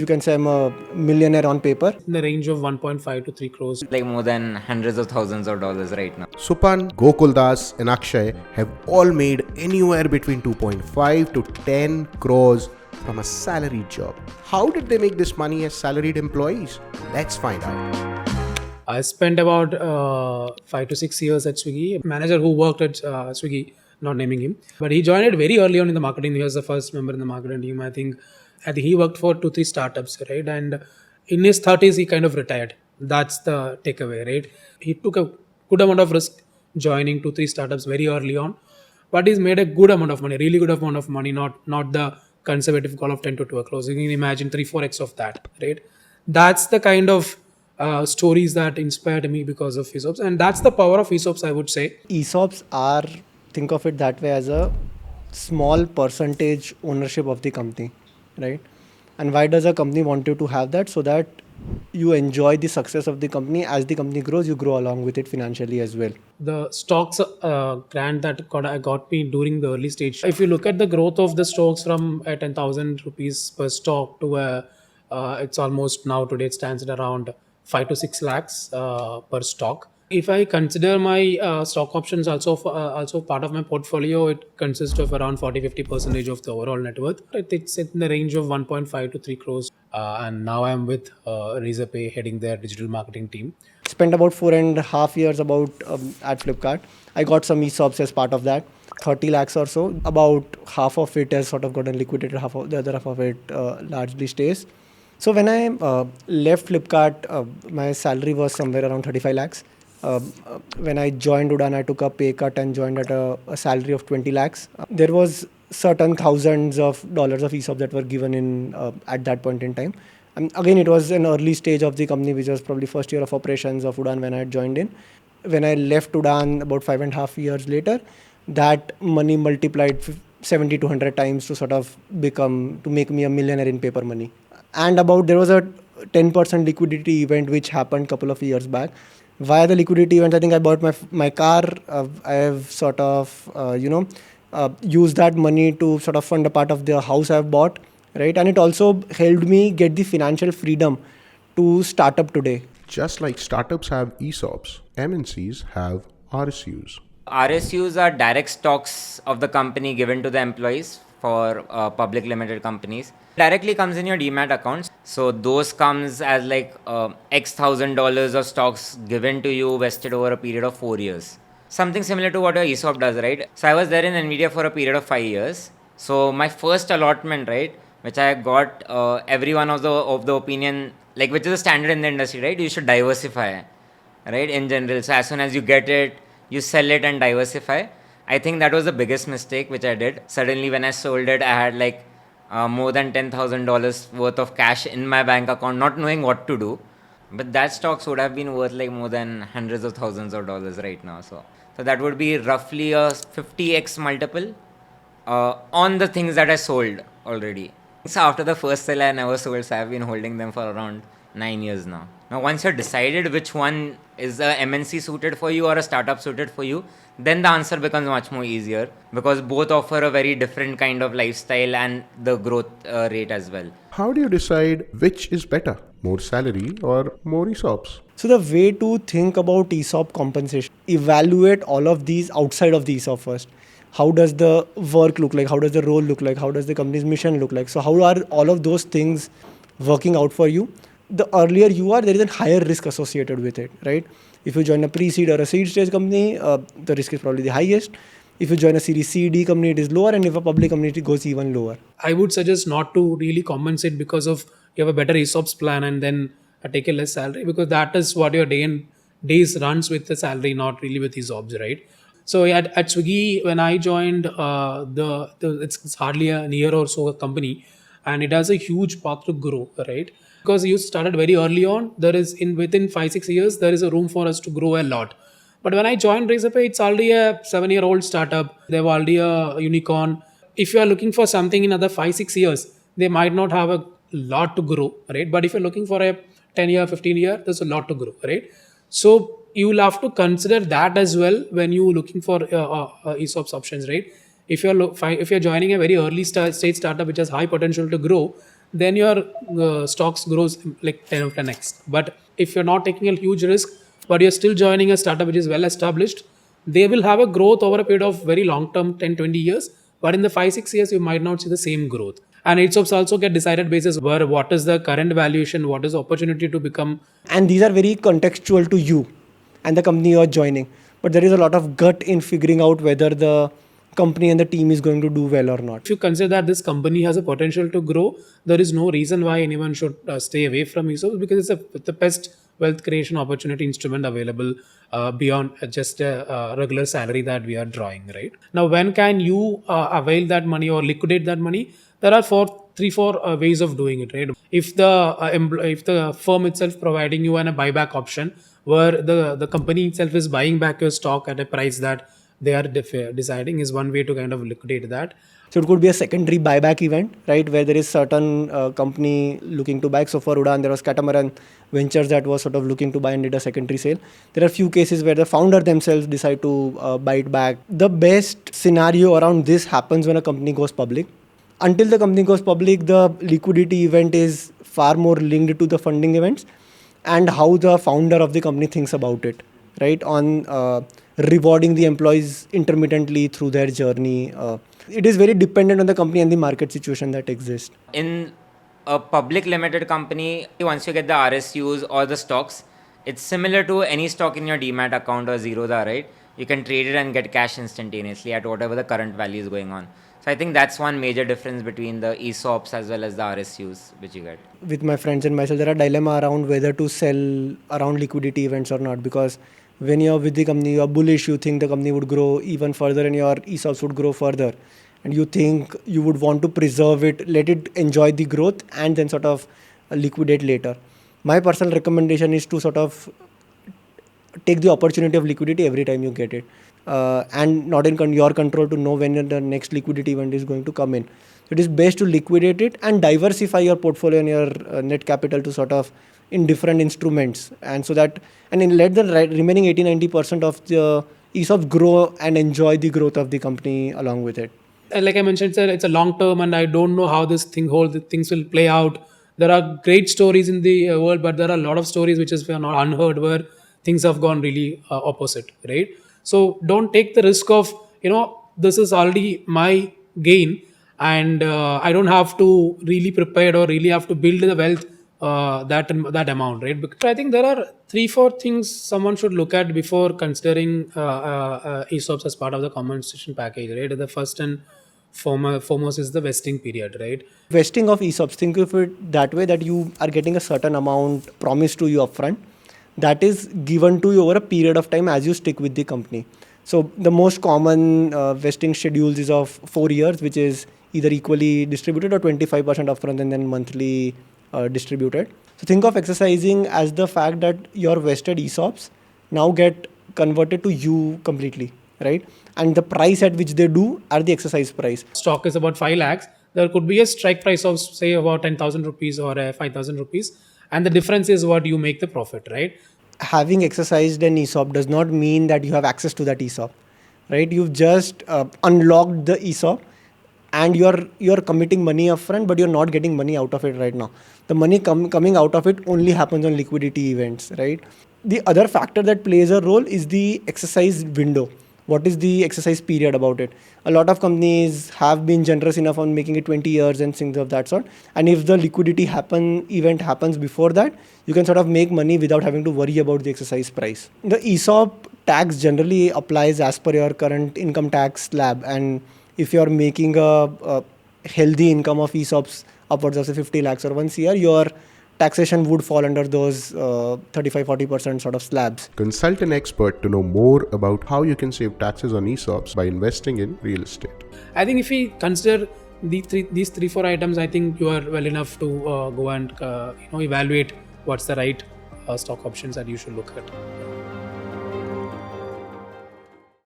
You can say I'm a millionaire on paper. In the range of 1.5 to 3 crores. Like more than hundreds of thousands of dollars right now. Supan, Gokuldas, and Akshay have all made anywhere between 2.5 to 10 crores from a salaried job. How did they make this money as salaried employees? Let's find out. I spent about 5 to 6 years at Swiggy. A manager who worked at Swiggy, not naming him, but he joined it very early on in the marketing. He was the first member in the marketing team. I think he worked for 2-3 startups, right? And in his 30s, he kind of retired. That's the takeaway, right? He took a good amount of risk joining 2-3 startups very early on, but he's made a good amount of money, really good amount of money, not the conservative goal of 10 to 12 crores. You can imagine 3-4x of that, right? That's the kind of stories that inspired me because of ESOPs, and that's the power of ESOPs, I would say. ESOPs are, think of it that way, as a small percentage ownership of the company, right? And why does a company want you to have that? So that you enjoy the success of the company. As the company grows, you grow along with it financially as well. The stocks grant that got me during the early stage. If you look at the growth of the stocks from 10,000 rupees per stock to it's almost now today it stands at around 5 to 6 lakhs per stock. If I consider my stock options also part of my portfolio, it consists of around 40-50% of the overall net worth. It's in the range of 1.5 to 3 crores. And now I'm with Razorpay, heading their digital marketing team. Spent about 4.5 years at Flipkart. I got some ESOPs as part of that, 30 lakhs or so. About half of it has sort of gotten liquidated, the other half of it largely stays. So when I left Flipkart, my salary was somewhere around 35 lakhs. When I joined Udaan, I took a pay cut and joined at a salary of 20 lakhs. There was certain thousands of dollars of ESOP that were given in at that point in time. And again, it was an early stage of the company, which was probably first year of operations of Udaan when I had joined in. When I left Udaan about 5.5 years later, that money multiplied 70 to 100 times to make me a millionaire in paper money. And there was a 10% liquidity event which happened a couple of years back. Via the liquidity event, I think I bought my car. I have used that money to sort of fund a part of the house I've bought, right? And it also helped me get the financial freedom to start up today. Just like startups have ESOPs, MNCs have RSUs. RSUs are direct stocks of the company given to the employees for public limited companies. Directly comes in your demat accounts. So those comes as like X $1,000 of stocks given to you vested over a period of 4 years. Something similar to what your ESOP does, right? So I was there in NVIDIA for a period of 5 years. So my first allotment, right, which I got, everyone of the opinion, like which is a standard in the industry, right? You should diversify, right? In general. So as soon as you get it, you sell it and diversify. I think that was the biggest mistake which I did. Suddenly when I sold it, I had like more than $10,000 worth of cash in my bank account, not knowing what to do. But that stocks would have been worth like more than hundreds of thousands of dollars right now. So that would be roughly a 50x multiple on the things that I sold already. So after the first sale, I never sold. So I've been holding them for around 9 years now. Now, once you're decided which one is a MNC suited for you or a startup suited for you, then the answer becomes much more easier because both offer a very different kind of lifestyle and the growth rate as well. How do you decide which is better, more salary or more ESOPs? So the way to think about ESOP compensation, evaluate all of these outside of the ESOP first. How does the work look like? How does the role look like? How does the company's mission look like? So how are all of those things working out for you? The earlier you are, there is a higher risk associated with it, right? If you join a pre-seed or a seed stage company, the risk is probably the highest. If you join a Series C, D company, it is lower. And if a public company, it goes even lower. I would suggest not to really compensate because of you have a better ESOPs plan and then take a less salary, because that is what your days runs with the salary, not really with ESOPs, right? So at Swiggy, when I joined, it's hardly a year or so a company, and it has a huge path to grow, right? Because you started very early on, within 5-6 years, there is a room for us to grow a lot. But when I joined Razorpay, it's already a 7-year-old startup. They're already a unicorn. If you are looking for something in another 5-6 years, they might not have a lot to grow, right? But if you're looking for a 10-year, 15-year, there's a lot to grow, right? So you will have to consider that as well when you're looking for ESOPs options, right? If you're joining a very early stage startup which has high potential to grow, then your stocks grows like 10 of 10x. But if you're not taking a huge risk, but you're still joining a startup which is well established, they will have a growth over a period of very long term, 10-20 years. But in the 5-6 years, you might not see the same growth. And ESOPs also get decided basis where what is the current valuation, what is the opportunity to become. And these are very contextual to you and the company you're joining. But there is a lot of gut in figuring out whether the company and the team is going to do well or not. If you consider that this company has a potential to grow, there is no reason why anyone should stay away from ESOPs, because it's the best wealth creation opportunity instrument available beyond just a regular salary that we are drawing, right? Now, when can you avail that money or liquidate that money? There are three, four ways of doing it, right? If the firm itself providing you a buyback option, where the company itself is buying back your stock at a price that they are deciding, is one way to kind of liquidate that. So it could be a secondary buyback event, right, where there is certain company looking to buy. So for Udaan, there was Catamaran Ventures that was sort of looking to buy and did a secondary sale. There are few cases where the founder themselves decide to buy it back. The best scenario around this happens when a company goes public. Until the company goes public, the liquidity event is far more linked to the funding events and how the founder of the company thinks about it, right, on rewarding the employees intermittently through their journey. It is very dependent on the company and the market situation that exists. In a public limited company, once you get the RSUs or the stocks, it's similar to any stock in your demat account or Zerodha, right? You can trade it and get cash instantaneously at whatever the current value is going on. So I think that's one major difference between the ESOPs as well as the RSUs which you get. With my friends and myself, there are dilemma around whether to sell around liquidity events or not, because when you're with the company, you're bullish, you think the company would grow even further and your ESOPs would grow further. And you think you would want to preserve it, let it enjoy the growth and then sort of liquidate later. My personal recommendation is to sort of take the opportunity of liquidity every time you get it. And not in your control to know when the next liquidity event is going to come in. So it is best to liquidate it and diversify your portfolio and your net capital to sort of in different instruments, and so that and then let the remaining 80-90% of the ESOPs grow and enjoy the growth of the company along with it. Like I mentioned, it's a long term, and I don't know how this things will play out. There are great stories in the world, but there are a lot of stories which is not unheard, where things have gone really opposite, right? So don't take the risk of, this is already my gain, and I don't have to really prepare or really have to build the wealth that amount, right? Because I think there are 3-4 things someone should look at before considering ESOPs as part of the compensation package, right? The first and foremost is the vesting period, right? Vesting of ESOPs, think of it that way, that you are getting a certain amount promised to you upfront that is given to you over a period of time as you stick with the company. So the most common vesting schedules is of 4 years, which is either equally distributed or 25% upfront and then monthly distributed. So think of exercising as the fact that your vested ESOPs now get converted to you completely, right? And the price at which they do are the exercise price. Stock is about 5 lakhs. There could be a strike price of say about 10,000 rupees or 5,000 rupees. And the difference is what you make the profit, right? Having exercised an ESOP does not mean that you have access to that ESOP, right? You've just unlocked the ESOP and you're committing money upfront, but you're not getting money out of it right now. The money coming out of it only happens on liquidity events, right? The other factor that plays a role is the exercise window. What is the exercise period about it? A lot of companies have been generous enough on making it 20 years and things of that sort. And if the liquidity event happens before that, you can sort of make money without having to worry about the exercise price. The ESOP tax generally applies as per your current income tax slab. And if you're making a healthy income of ESOPs upwards of say 50 lakhs or 1 CR, your taxation would fall under those 35-40% sort of slabs. Consult an expert to know more about how you can save taxes on ESOPs by investing in real estate. I think if we consider these 3-4 items, I think you are well enough to go and evaluate what's the right stock options that you should look at.